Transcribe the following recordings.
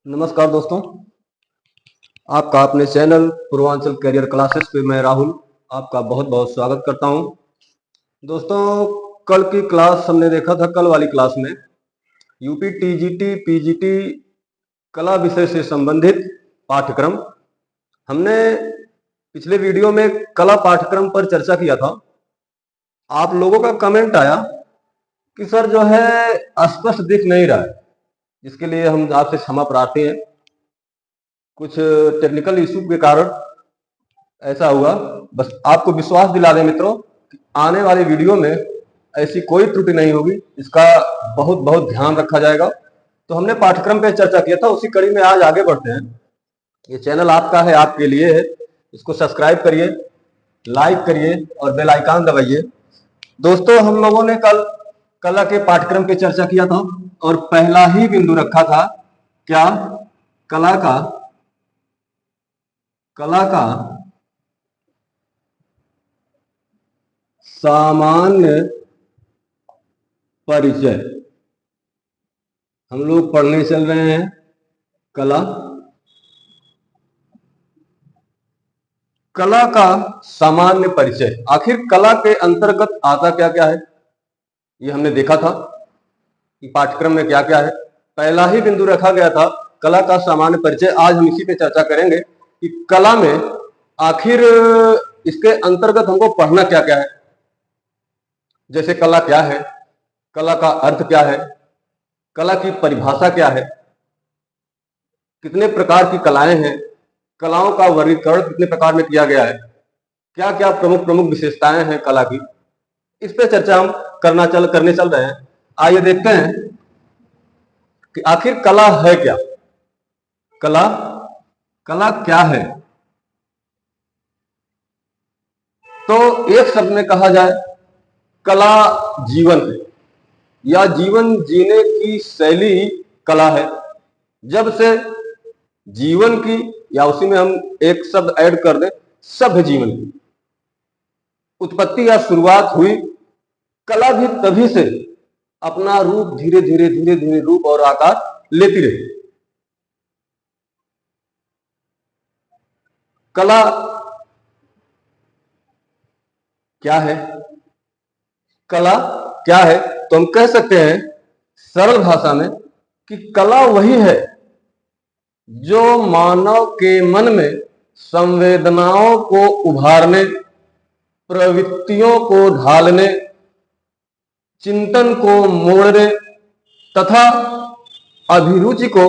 नमस्कार दोस्तों, आपका अपने चैनल पूर्वांचल करियर क्लासेस पे मैं राहुल आपका बहुत बहुत स्वागत करता हूं। दोस्तों, कल की क्लास हमने देखा था, कल वाली क्लास में यूपी टीजीटी पीजीटी कला विषय से संबंधित पाठ्यक्रम हमने पिछले वीडियो में कला पाठ्यक्रम पर चर्चा किया था। आप लोगों का कमेंट आया कि सर जो है स्पष्ट दिख नहीं रहा है, जिसके लिए हम आपसे क्षमा प्रार्थी हैं। कुछ टेक्निकल इशू के कारण ऐसा हुआ। बस आपको विश्वास दिला दें मित्रों कि आने वाले वीडियो में ऐसी कोई त्रुटि नहीं होगी, इसका बहुत बहुत ध्यान रखा जाएगा। तो हमने पाठ्यक्रम पे चर्चा किया था, उसी कड़ी में आज आगे बढ़ते हैं। ये चैनल आपका है, आपके लिए है। इसको सब्सक्राइब करिए, लाइक करिए और बेल आइकन दबाइए। दोस्तों, हम लोगों ने कल कला के पाठ्यक्रम पे चर्चा किया था और पहला ही बिंदु रखा था क्या, कला का सामान्य परिचय। हम लोग पढ़ने चल रहे हैं कला का सामान्य परिचय। आखिर कला के अंतर्गत आता क्या क्या है, ये हमने देखा था कि पाठ्यक्रम में क्या क्या है। पहला ही बिंदु रखा गया था कला का सामान्य परिचय। आज हम इसी पे चर्चा करेंगे कि कला में आखिर इसके अंतर्गत हमको पढ़ना क्या क्या है। जैसे कला क्या है, कला का अर्थ क्या है, कला की परिभाषा क्या है, कितने प्रकार की कलाएं हैं, कलाओं का वर्गीकरण कितने प्रकार में किया गया है, क्या क्या प्रमुख प्रमुख विशेषताएं हैं कला की, इस पे चर्चा हम करने चल रहे हैं। आइए देखते हैं कि आखिर कला है क्या। कला क्या है? तो एक शब्द में कहा जाए, कला जीवन है, या जीवन जीने की शैली ही कला है। जब से जीवन की, या उसी में हम एक शब्द ऐड कर दें, सभ्य जीवन की उत्पत्ति या शुरुआत हुई, कला भी तभी से अपना रूप धीरे धीरे रूप और आकार लेती रही। कला क्या है? कला क्या है तो हम कह सकते हैं सरल भाषा में कि कला वही है जो मानव के मन में संवेदनाओं को उभारने, प्रवृत्तियों को ढालने, चिंतन को मोड़ने तथा अभिरुचि को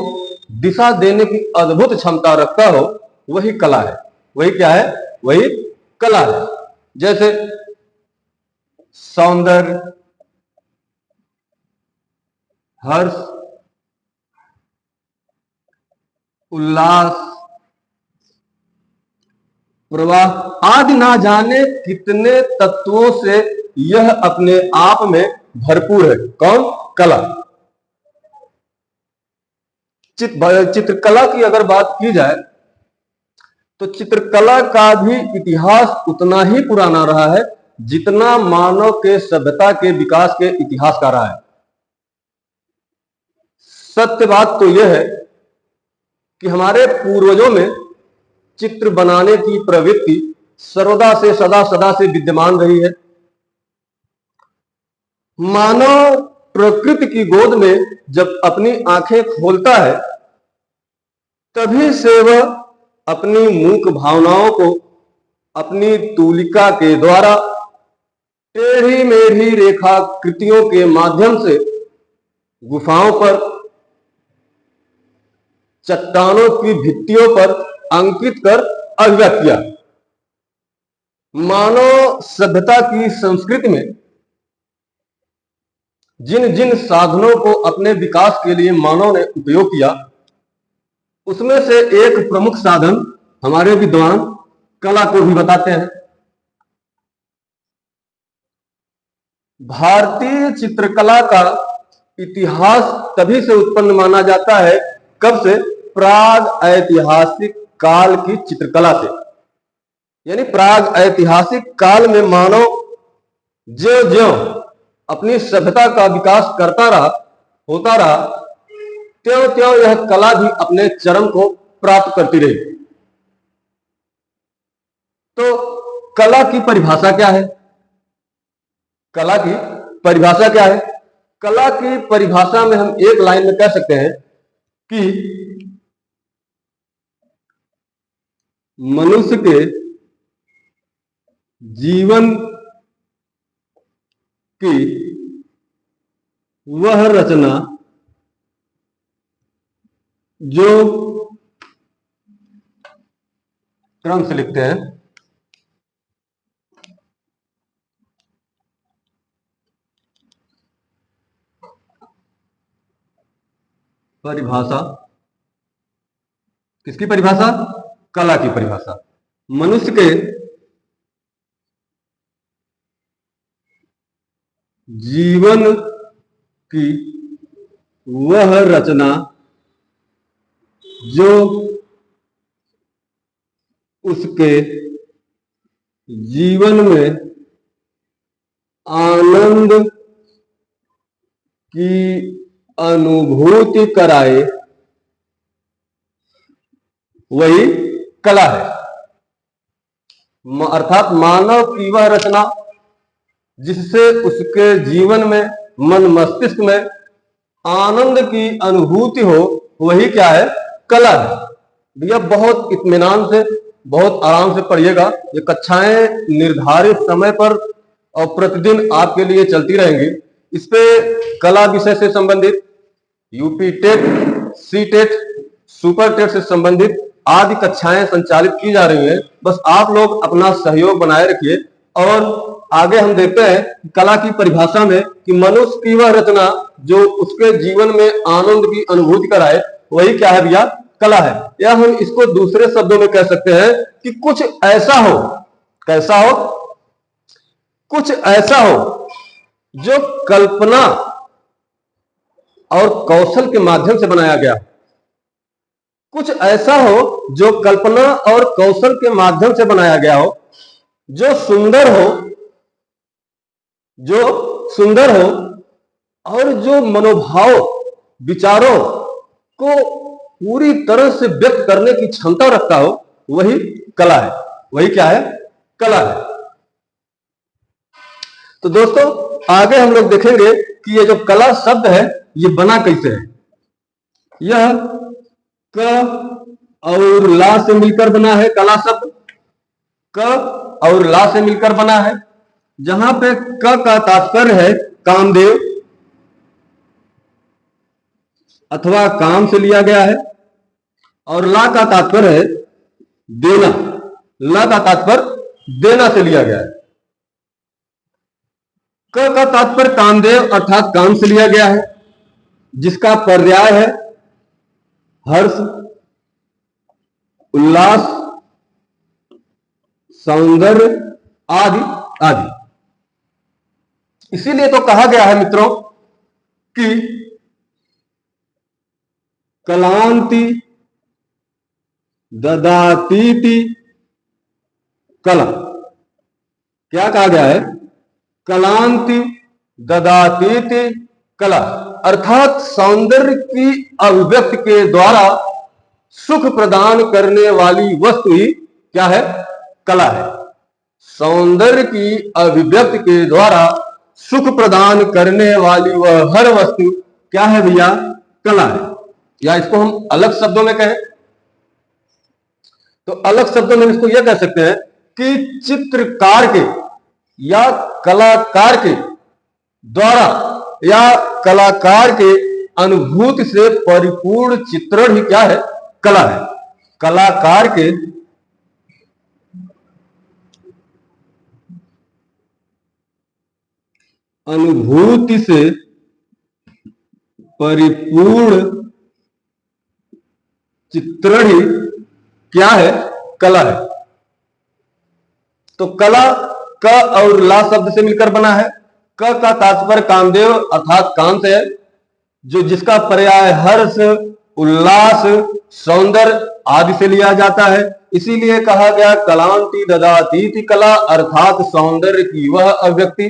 दिशा देने की अद्भुत क्षमता रखता हो, वही कला है। वही क्या है? वही कला है। जैसे सौंदर्य, हर्ष, उल्लास, प्रवाह आदि ना जाने कितने तत्वों से यह अपने आप में भरपूर है। कौन? कला। चित्रकला की अगर बात की जाए तो चित्रकला का भी इतिहास उतना ही पुराना रहा है जितना मानव के सभ्यता के विकास के इतिहास का रहा है। सत्य बात तो यह है कि हमारे पूर्वजों में चित्र बनाने की प्रवृत्ति सर्वदा से सदा से विद्यमान रही है। मानव प्रकृति की गोद में जब अपनी आंखें खोलता है, तभी से वह अपनी मूक भावनाओं को अपनी तूलिका के द्वारा टेढ़ी मेढ़ी रेखा कृतियों के माध्यम से गुफाओं पर, चट्टानों की भित्तियों पर अंकित कर अभिव्यक्त किया। मानव सभ्यता की संस्कृति में जिन जिन साधनों को अपने विकास के लिए मानव ने उपयोग किया, उसमें से एक प्रमुख साधन हमारे विद्वान कला को भी बताते हैं। भारतीय चित्रकला का इतिहास तभी से उत्पन्न माना जाता है, कब से? प्राग ऐतिहासिक काल की चित्रकला से। यानी प्राग ऐतिहासिक काल में मानव ज्यों ज्यों अपनी सभ्यता का विकास करता रहा, होता रहा, त्यों त्यों यह कला भी अपने चरम को प्राप्त करती रही। तो कला की परिभाषा क्या है? कला की परिभाषा क्या है? कला की परिभाषा में हम एक लाइन में कह सकते हैं कि मनुष्य के जीवन की वह रचना जो क्रम से लिखते हैं, परिभाषा किसकी परिभाषा? कला की परिभाषा। मनुष्य के जीवन की वह रचना जो उसके जीवन में आनंद की अनुभूति कराए, वही कला है। अर्थात मानव की वह रचना जिससे उसके जीवन में, मन मस्तिष्क में आनंद की अनुभूति हो, वही क्या है? कला है। भैया बहुत इत्मीनान से, बहुत आराम से पढ़िएगा। ये कक्षाएं निर्धारित समय पर और प्रतिदिन आपके लिए चलती रहेंगी। इस पे कला विषय से संबंधित, UP TET, C TET, super TET से संबंधित आदि कक्षाएं संचालित की जा रही हैं। बस आप लोग अपना सहयोग बनाए रखिए। और आगे हम देखते हैं कला की परिभाषा में कि मनुष्य की वह रचना जो उसके जीवन में आनंद की अनुभूति कराए, वही क्या है भैया? कला है। या हम इसको दूसरे शब्दों में कह सकते हैं कि कुछ ऐसा हो, कैसा हो? कुछ ऐसा हो जो कल्पना और कौशल के माध्यम से बनाया गया। कुछ ऐसा हो जो कल्पना और कौशल के माध्यम से बनाया गया हो, जो सुंदर हो, जो सुंदर हो और जो मनोभाव, विचारों को पूरी तरह से व्यक्त करने की क्षमता रखता हो, वही कला है। वही क्या है? कला है। तो दोस्तों आगे हम लोग देखेंगे कि ये जो कला शब्द है ये बना कैसे है। यह क और ला से मिलकर बना है। कला शब्द क और ला से मिलकर बना है। जहां पे क का तात्पर्य है कामदेव अथवा काम से लिया गया है, और ला का तात्पर्य है देना। ला का तात्पर्य देना से लिया गया है। क का तात्पर्य कामदेव अर्थात काम से लिया गया है, जिसका पर्याय है हर्ष, उल्लास, सौंदर्य आदि आदि। इसीलिए तो कहा गया है मित्रों कि कलांति ददातीति कला। क्या कहा गया है? कलांति ददातीति कला, अर्थात सौंदर्य की अभिव्यक्ति के द्वारा सुख प्रदान करने वाली वस्तु ही क्या है? कला है। सौंदर्य की अभिव्यक्ति के द्वारा सुख प्रदान करने वाली वह हर वस्तु क्या है भैया? कला है। या इसको हम अलग शब्दों में कहें तो अलग शब्दों में इसको यह कह सकते हैं कि चित्रकार के या कलाकार के द्वारा या कलाकार के अनुभूति से परिपूर्ण चित्रण ही क्या है? कला है। कलाकार के अनुभूति से परिपूर्ण चित्रण ही क्या है? कला है। तो कला क और ला शब्द से मिलकर बना है। क का तात्पर्य कामदेव अर्थात काम से है, जो जिसका पर्याय हर्ष, उल्लास, सौंदर्य आदि से लिया जाता है। इसीलिए कहा गया कलांति ददातीति कला, अर्थात सौंदर्य की वह अभिव्यक्ति,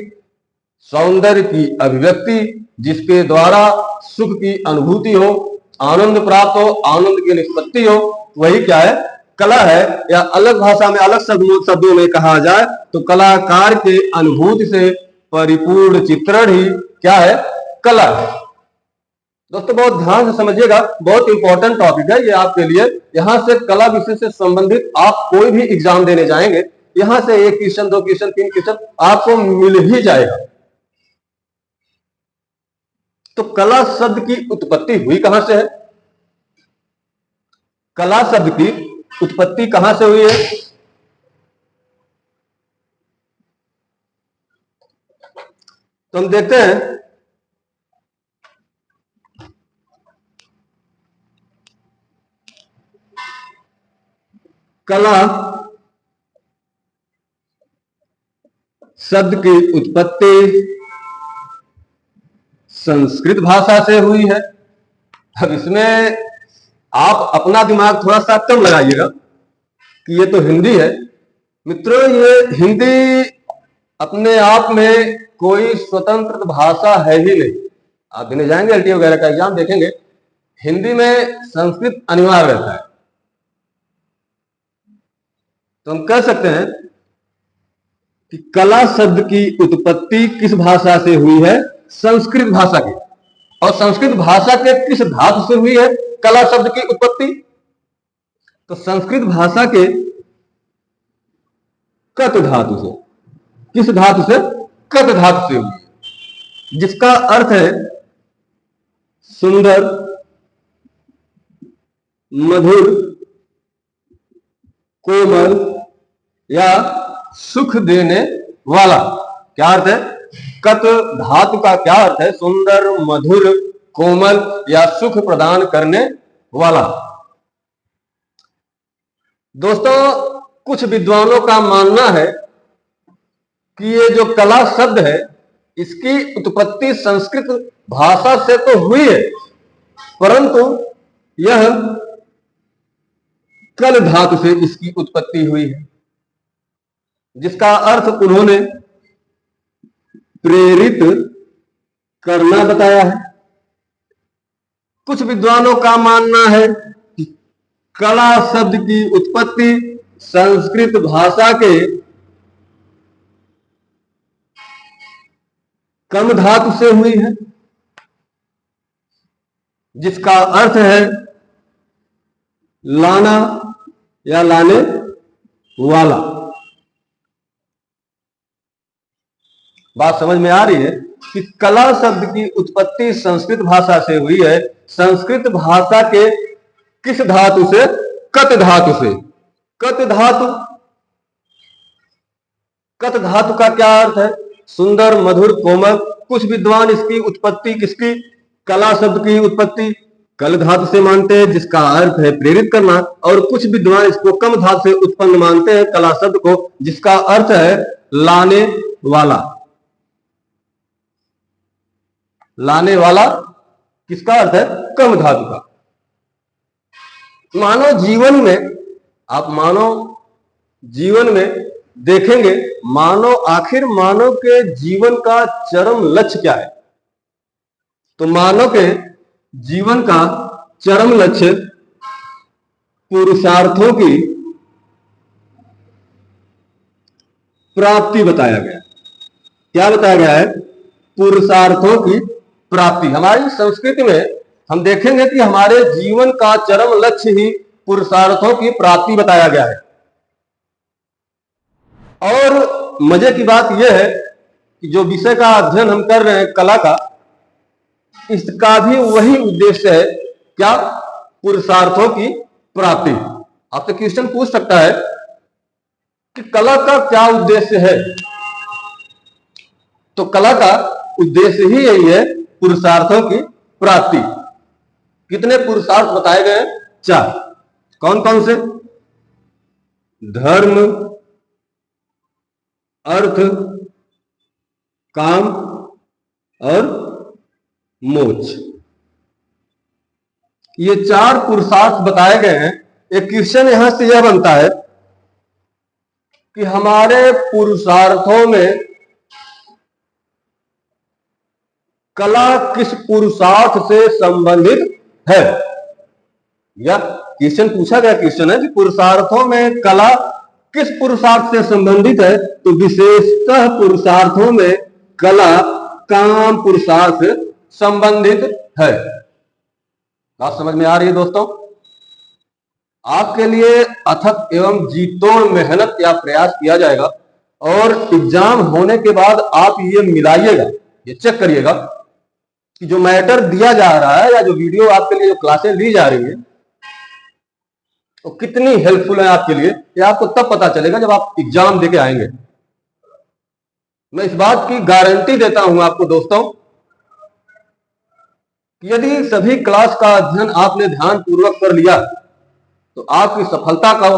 सौंदर्य की अभिव्यक्ति जिसके द्वारा सुख की अनुभूति हो आनंद प्राप्त हो, आनंद की निष्पत्ति हो, वही क्या है? कला है। या अलग भाषा में, अलग शब्दों में कहा जाए तो कलाकार के अनुभूति से परिपूर्ण चित्रण ही क्या है? कला है। दोस्तों बहुत ध्यान से समझिएगा, बहुत इंपॉर्टेंट टॉपिक है ये आपके लिए। यहां से कला विषय से संबंधित आप कोई भी एग्जाम देने जाएंगे, यहां से 1 क्वेश्चन, 2 क्वेश्चन, 3 क्वेश्चन आपको मिल ही जाएगा। तो कला शब्द की उत्पत्ति हुई कहां से है? कला शब्द की उत्पत्ति कहां से हुई है? तो हम देखते हैं कला शब्द की उत्पत्ति संस्कृत भाषा से हुई है। अब इसमें आप अपना दिमाग थोड़ा सा कम लगाइएगा कि ये तो हिंदी है। मित्रों ये हिंदी अपने आप में कोई स्वतंत्र भाषा है ही नहीं। आप देने जाएंगे एलटी वगैरह का एग्जाम देखेंगे, हिंदी में संस्कृत अनिवार्य रहता है। तो हम कह सकते हैं कि कला शब्द की उत्पत्ति किस भाषा से हुई है? संस्कृत भाषा की। और संस्कृत भाषा के किस धातु से हुई है कला शब्द की उत्पत्ति? तो संस्कृत भाषा के कत धातु से। किस धातु से? कत धातु से हुई है, जिसका अर्थ है सुंदर, मधुर, कोमल या सुख देने वाला। क्या अर्थ है? कत धातु का क्या अर्थ है? सुंदर, मधुर, कोमल या सुख प्रदान करने वाला। दोस्तों कुछ विद्वानों का मानना है कि ये जो कला शब्द है इसकी उत्पत्ति संस्कृत भाषा से तो हुई है, परंतु यह कल धातु से इसकी उत्पत्ति हुई है, जिसका अर्थ उन्होंने प्रेरित करना बताया है। कुछ विद्वानों का मानना है कि कला शब्द की उत्पत्ति संस्कृत भाषा के कम धातु से हुई है, जिसका अर्थ है लाना या लाने वाला। बात समझ में आ रही है कि कला शब्द की उत्पत्ति संस्कृत भाषा से हुई है। संस्कृत भाषा के किस धातु से? कत धातु से। कत धातु, कत धातु का क्या अर्थ है? सुंदर, मधुर, कोमल। कुछ विद्वान इसकी उत्पत्ति किसकी? कला शब्द की उत्पत्ति कल धातु से मानते हैं, जिसका अर्थ है प्रेरित करना। और कुछ विद्वान इसको कम धातु से उत्पन्न मानते हैं कला शब्द को, जिसका अर्थ है लाने वाला। लाने वाला किसका अर्थ है? कम धातु का। मानव जीवन में, आप मानव जीवन में देखेंगे, आखिर मानव के जीवन का चरम लक्ष्य क्या है? तो मानव के जीवन का चरम लक्ष्य पुरुषार्थों की प्राप्ति बताया गया। क्या बताया गया है? पुरुषार्थों की प्राप्ति। हमारी संस्कृति में हम देखेंगे कि हमारे जीवन का चरम लक्ष्य ही पुरुषार्थों की प्राप्ति बताया गया है। और मजे की बात यह है कि जो विषय का अध्ययन हम कर रहे हैं कला का, इसका भी वही उद्देश्य है। क्या? पुरुषार्थों की प्राप्ति। आपसे क्वेश्चन पूछ सकता है कि कला का क्या उद्देश्य है? तो कला का उद्देश्य ही यही है, पुरुषार्थों की प्राप्ति। कितने पुरुषार्थ बताए गए? 4। कौन कौन से? धर्म, अर्थ, काम और मोक्ष। ये 4 पुरुषार्थ बताए गए हैं। एक क्वेश्चन यहां से यह बनता है कि हमारे पुरुषार्थों में कला किस पुरुषार्थ से संबंधित है? या क्वेश्चन पूछा गया क्वेश्चन है कि पुरुषार्थों में कला किस पुरुषार्थ से संबंधित है, तो विशेषतः पुरुषार्थों में कला काम पुरुषार्थ से संबंधित है। बात समझ में आ रही है दोस्तों? आपके लिए अथक एवं जीतोड़ मेहनत या प्रयास किया जाएगा और एग्जाम होने के बाद आप ये मिलाइएगा, ये चेक करिएगा कि जो मैटर दिया जा रहा है या जो वीडियो आपके लिए जो क्लासेस दी जा रही है तो कितनी हेल्पफुल है आपके लिए, ये आपको तब पता चलेगा जब आप एग्जाम देके आएंगे। मैं इस बात की गारंटी देता हूं आपको दोस्तों कि यदि सभी क्लास का अध्ययन आपने ध्यान पूर्वक कर लिया तो आपकी सफलता का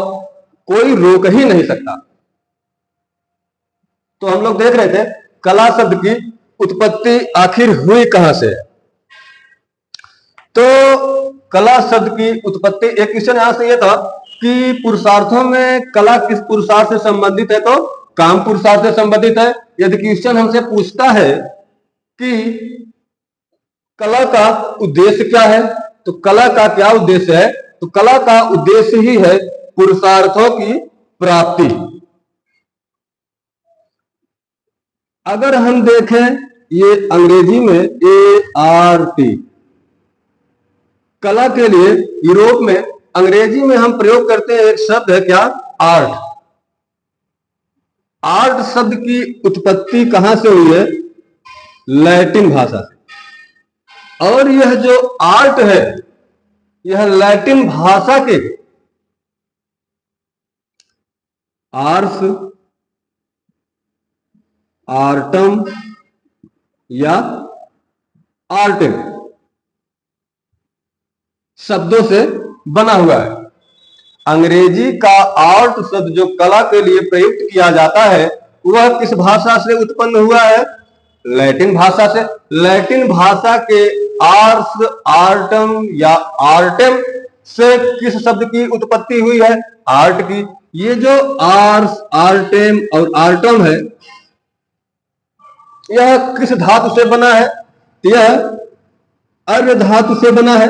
कोई रोक ही नहीं सकता। तो हम लोग देख रहे थे कला शब्द की उत्पत्ति आखिर हुई कहां से। तो कला शब्द की उत्पत्ति, एक क्वेश्चन यहां से यह था कि पुरुषार्थों में कला किस पुरुषार्थ से संबंधित है, तो काम पुरुषार्थ से संबंधित है। यदि क्वेश्चन हमसे पूछता है कि कला का उद्देश्य क्या है, तो कला का क्या उद्देश्य है, तो कला का उद्देश्य ही है पुरुषार्थों की प्राप्ति। अगर हम देखें ये अंग्रेजी में ART, कला के लिए यूरोप में अंग्रेजी में हम प्रयोग करते हैं एक शब्द है क्या, आर्ट। आर्ट शब्द की उत्पत्ति कहां से हुई है, लैटिन भाषा से। और यह जो आर्ट है यह लैटिन भाषा के आर्स, आर्टम या आर्टिम शब्दों से बना हुआ है। अंग्रेजी का आर्ट शब्द जो कला के लिए प्रयुक्त किया जाता है वह किस भाषा से उत्पन्न हुआ है, लैटिन भाषा से। लैटिन भाषा के आर्स, आर्टम या आर्टेम से किस शब्द की उत्पत्ति हुई है, आर्ट की। ये जो आर्स, आर्टेम और आर्टम है यह किस धातु से बना है, यह अर्ध धातु से बना है,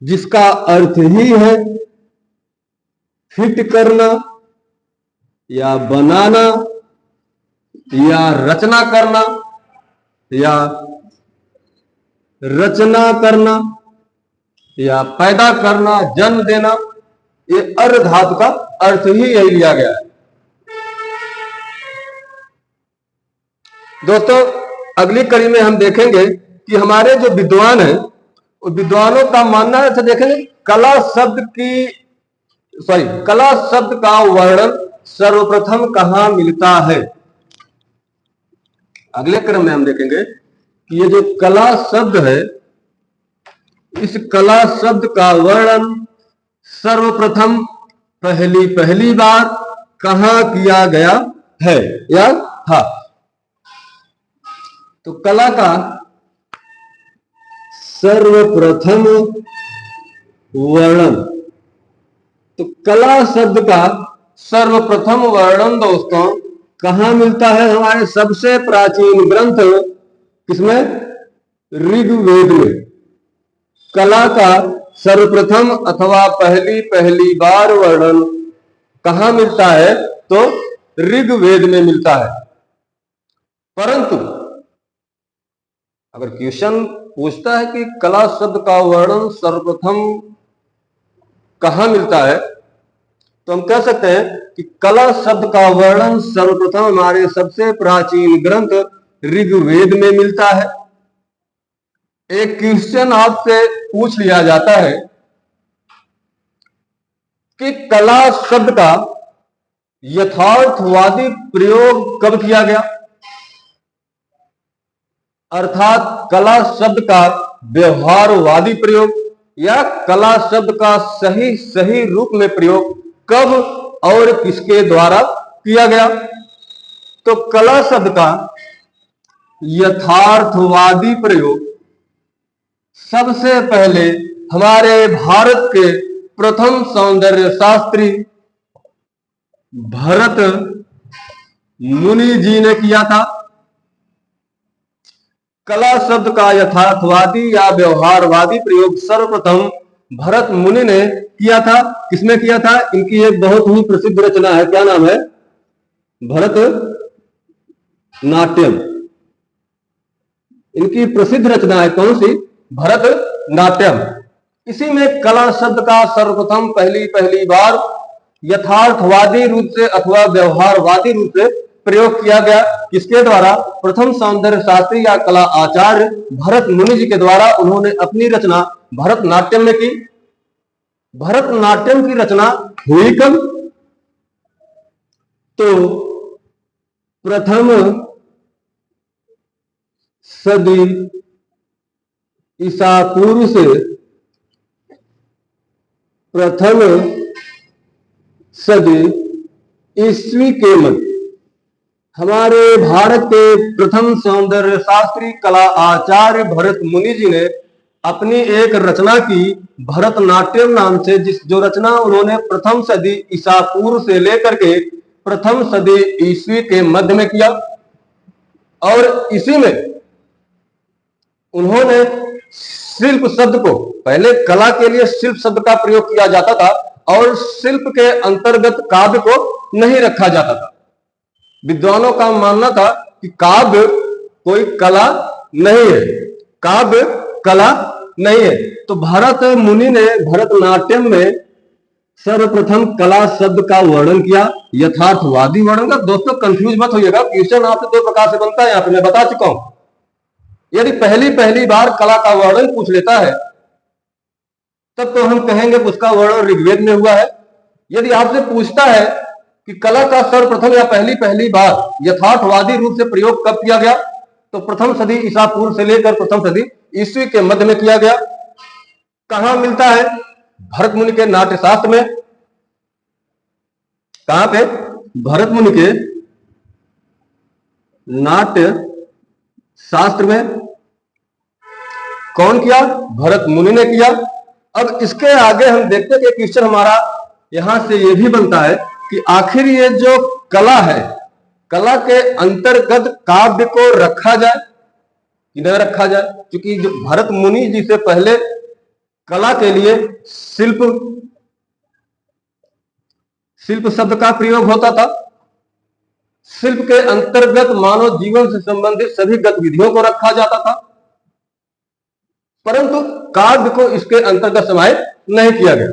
जिसका अर्थ ही है फिट करना या बनाना या रचना करना या रचना करना या पैदा करना, जन्म देना। ये अर्ध धातु का अर्थ ही यही लिया गया है। दोस्तों अगली कड़ी में हम देखेंगे कि हमारे जो विद्वान हैं विद्वानों का मानना है, देखेंगे कला शब्द का वर्णन सर्वप्रथम कहां मिलता है। अगले क्रम में हम देखेंगे कि ये जो कला शब्द है इस कला शब्द का वर्णन सर्वप्रथम पहली बार कहां किया गया है या था। तो कला का सर्वप्रथम वर्णन, तो कला शब्द का सर्वप्रथम वर्णन दोस्तों कहां मिलता है, हमारे सबसे प्राचीन ग्रंथ किसमें, ऋग्वेद में। कला का सर्वप्रथम अथवा पहली बार वर्णन कहां मिलता है, तो ऋग्वेद में मिलता है। परंतु अगर क्वेश्चन पूछता है कि कला शब्द का वर्णन सर्वप्रथम कहां मिलता है, तो हम कह सकते हैं कि कला शब्द का वर्णन सर्वप्रथम हमारे सबसे प्राचीन ग्रंथ ऋग्वेद में मिलता है। एक क्वेश्चन आपसे पूछ लिया जाता है कि कला शब्द का यथार्थवादी प्रयोग कब किया गया, अर्थात कला शब्द का व्यवहारवादी प्रयोग या कला शब्द का सही रूप में प्रयोग कब और किसके द्वारा किया गया। तो कला शब्द का यथार्थवादी प्रयोग सबसे पहले हमारे भारत के प्रथम सौंदर्य शास्त्री भरत मुनि जी ने किया था। कला शब्द का यथार्थवादी या व्यवहारवादी प्रयोग सर्वप्रथम भरत मुनि ने किया था। किसमें किया था? इनकी एक बहुत ही प्रसिद्ध रचना है, क्या नाम है? भरत नाट्यम। इनकी प्रसिद्ध रचना है कौन सी? भरत नाट्यम। इसी में कला शब्द का सर्वप्रथम पहली पहली बार यथार्थवादी रूप से अथवा व्यवहारवादी रूप से प्रयोग किया गया। किसके द्वारा? प्रथम सौंदर्य शास्त्री या कला आचार्य भरत मुनि जी के द्वारा उन्होंने अपनी रचना भरतनाट्यम में की। भरतनाट्यम की रचना हुई कब? तो प्रथम सदी ईसा पूर्व से प्रथम सदी ईस्वी के मध्य हमारे भारत के प्रथम सौंदर्य शास्त्री कला आचार्य भरत मुनि जी ने अपनी एक रचना की भरतनाट्यम नाम से, जो रचना उन्होंने प्रथम सदी ईसा पूर्व से लेकर के प्रथम सदी ईस्वी के मध्य में किया। और इसी में उन्होंने शिल्प शब्द को, पहले कला के लिए शिल्प शब्द का प्रयोग किया जाता था और शिल्प के अंतर्गत काव्य को नहीं रखा जाता था। विद्वानों का मानना था कि काव्य कोई कला नहीं है, काव्य कला नहीं है। तो भरत मुनि ने भरतनाट्यम में सर्वप्रथम कला शब्द का वर्णन किया, यथार्थवादी वर्णन का। दोस्तों कंफ्यूज मत होइएगा, क्वेश्चन आपसे दो प्रकार से बनता है, यहां पे मैं बता चुका हूं। यदि पहली बार कला का वर्णन पूछ लेता है तब तो हम कहेंगे उसका वर्णन ऋग्वेद में हुआ है। यदि आपसे पूछता है कि कला का सर्वप्रथम या पहली बार यथार्थवादी रूप से प्रयोग कब किया गया, तो प्रथम सदी ईसा पूर्व से लेकर प्रथम सदी ईस्वी के मध्य में किया गया। कहां मिलता है? भरत मुनि के नाट्य शास्त्र में। कहां पे? भरत मुनि के नाट्य शास्त्र में। कौन किया? भरत मुनि ने किया। अब इसके आगे हम देखते हैं कि क्वेश्चन हमारा यहां से यह भी बनता है कि आखिर ये जो कला है, कला के अंतर्गत काव्य को रखा जाए कि न रखा जाए? क्योंकि जो भरत मुनि जी से पहले कला के लिए शिल्प शब्द का प्रयोग होता था। शिल्प के अंतर्गत मानव जीवन से संबंधित सभी गतिविधियों को रखा जाता था, परंतु काव्य को इसके अंतर्गत समाहित नहीं किया गया।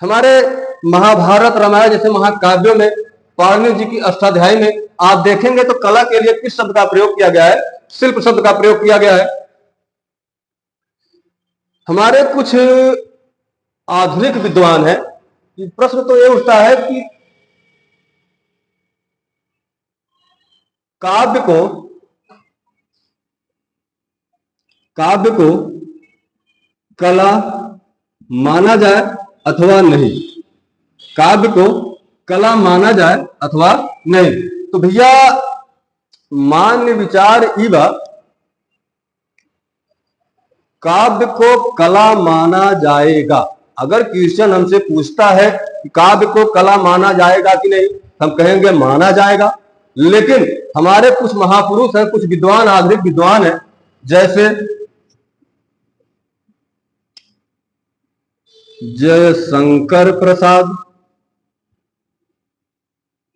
हमारे महाभारत रामायण जैसे महाकाव्यों में, पाणिनि जी की अष्टाध्यायी में आप देखेंगे तो कला के लिए किस शब्द का प्रयोग किया गया है? शिल्प शब्द का प्रयोग किया गया है। हमारे कुछ आधुनिक विद्वान हैं, प्रश्न तो यह उठता है कि काव्य को कला माना जाए अथवा नहीं, काव्य को कला माना जाए अथवा नहीं। तो भैया मान्य विचार इवा काव्य को कला माना जाएगा। अगर क्वेश्चन हमसे पूछता है कि काव्य को कला माना जाएगा कि नहीं, हम कहेंगे माना जाएगा। लेकिन हमारे कुछ महापुरुष हैं, कुछ विद्वान, आधुनिक विद्वान हैं, जैसे जयशंकर प्रसाद,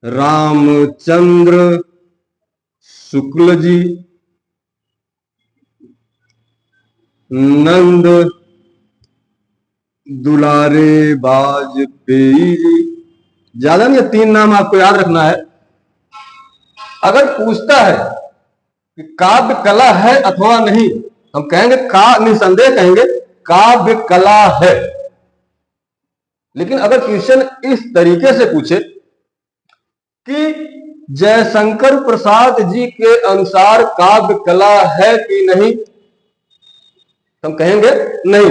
रामचंद्र शुक्ल जी, नंद दुलारे वाजपेयी जी, ज्यादा नहीं, तीन नाम आपको याद रखना है। अगर पूछता है कि काव्य कला है अथवा नहीं, हम कहेंगे निसंदेह कहेंगे काव्य कला है। लेकिन अगर क्वेश्चन इस तरीके से पूछे कि जयशंकर प्रसाद जी के अनुसार काव्य कला है कि नहीं, हम कहेंगे नहीं।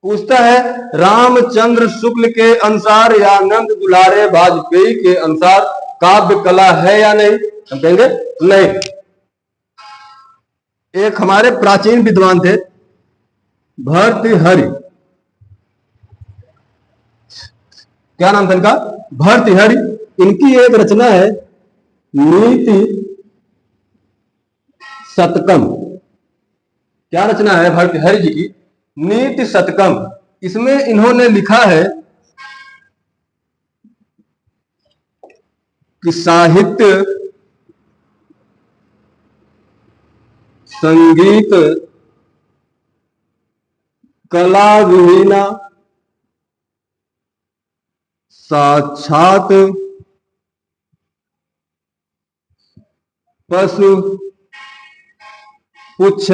पूछता है रामचंद्र शुक्ल के अनुसार या नंद दुलारे वाजपेयी के अनुसार काव्य कला है या नहीं, हम कहेंगे नहीं। एक हमारे प्राचीन विद्वान थे भर्तृहरि, क्या नाम था इनका? भर्तृहरि। इनकी एक रचना है नीति शतकम। क्या रचना है भर्तृहरि जी की? नीति शतकम। इसमें इन्होंने लिखा है कि साहित्य संगीत कला विहीना साक्षात पशु पुच्छ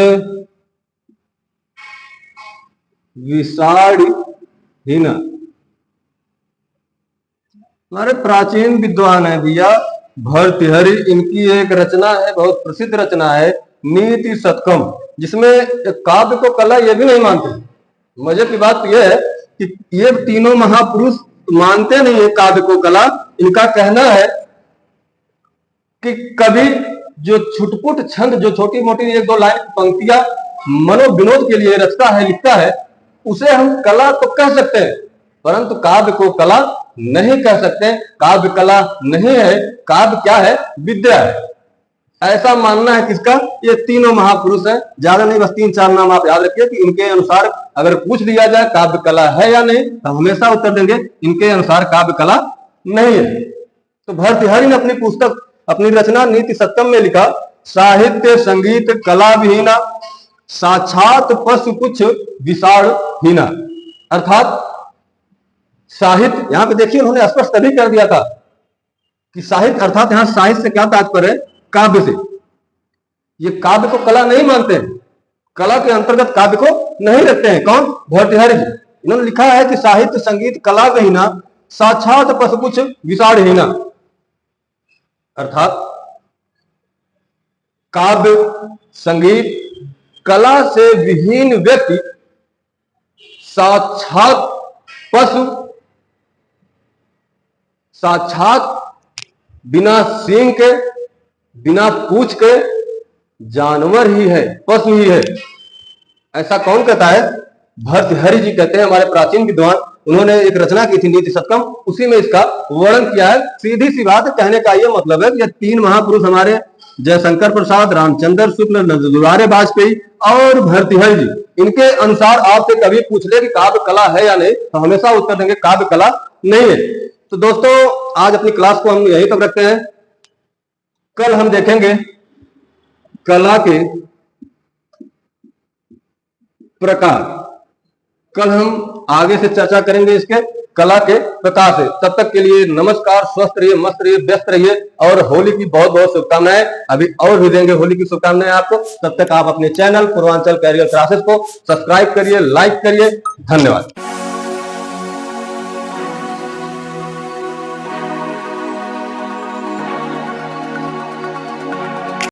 विषाणहीन। हमारे प्राचीन विद्वान है भैया भर्तृहरि, इनकी एक रचना है, बहुत प्रसिद्ध रचना है नीति शतकम, जिसमें काव्य को कला ये भी नहीं मानते। मजे की बात यह है कि ये तीनों महापुरुष मानते नहीं है काव्य को कला। इनका कहना है कि कभी जो छुटपुट छंद, जो छोटी मोटी एक दो लाइन पंक्तियां मनोविनोद के लिए रचता है, लिखता है, उसे हम कला तो कह सकते हैं, परंतु काव्य को कला नहीं कह सकते। काव्य कला नहीं है, काव्य क्या है? विद्या है। ऐसा मानना है किसका? ये तीनों महापुरुष हैं। ज्यादा नहीं, बस 3-4 नाम आप याद रखिए कि इनके अनुसार अगर पूछ लिया जाए काव्य कला है या नहीं, तो हमेशा उत्तर देंगे इनके अनुसार काव्य कला नहीं है। तो भर्तृहरि ने अपनी पुस्तक, अपनी रचना नीति शतकम में लिखा, साहित्य संगीत कला विहीना साक्षात पशु पुच्छ विषाणहीना। अर्थात साहित्य, यहां पे देखिए उन्होंने स्पष्ट तभी कर दिया था कि साहित्य, अर्थात यहां साहित्य से क्या तात्पर्य है? काव्य से। ये काव्य को कला नहीं मानते हैं, कला के अंतर्गत काव्य को नहीं रखते हैं। कौन? भर्तृहरि जी। इन्होंने लिखा है कि साहित्य संगीत कला विहीना साक्षात पशु पुच्छ विषाणहीना। अर्थात काव्य संगीत कला से विहीन व्यक्ति साक्षात पशु, साक्षात बिना सींग के, बिना पूंछ के जानवर ही है, पशु ही है। ऐसा कौन कहता है? भर्तृहरि जी कहते हैं, हमारे प्राचीन विद्वान। उन्होंने एक रचना की थी नीति शतकम, उसी में इसका वर्णन किया है। सीधी सी बात, कहने का यह मतलब है कि ये 3 महापुरुष हमारे जयशंकर प्रसाद, रामचंद्र शुक्ल, दुलारे वाजपेयी और भर्तृहरि जी, इनके अनुसार आपसे कभी पूछ ले कि काव्य कला है या नहीं, तो हमेशा उत्तर देंगे काव्य कला नहीं है। तो दोस्तों, आज अपनी क्लास को हम यहीं तक रखते हैं। कल हम देखेंगे कला के प्रकार। कल हम आगे से चर्चा करेंगे इसके कला के प्रकार से। तब तक के लिए नमस्कार, स्वस्थ रहिए, मस्त रहिए, व्यस्त रहिए और होली की बहुत बहुत शुभकामनाएं। अभी और भी देंगे होली की शुभकामनाएं आपको। तब तक आप अपने चैनल पूर्वांचल कैरियर क्लासेस को सब्सक्राइब करिए, लाइक करिए। धन्यवाद।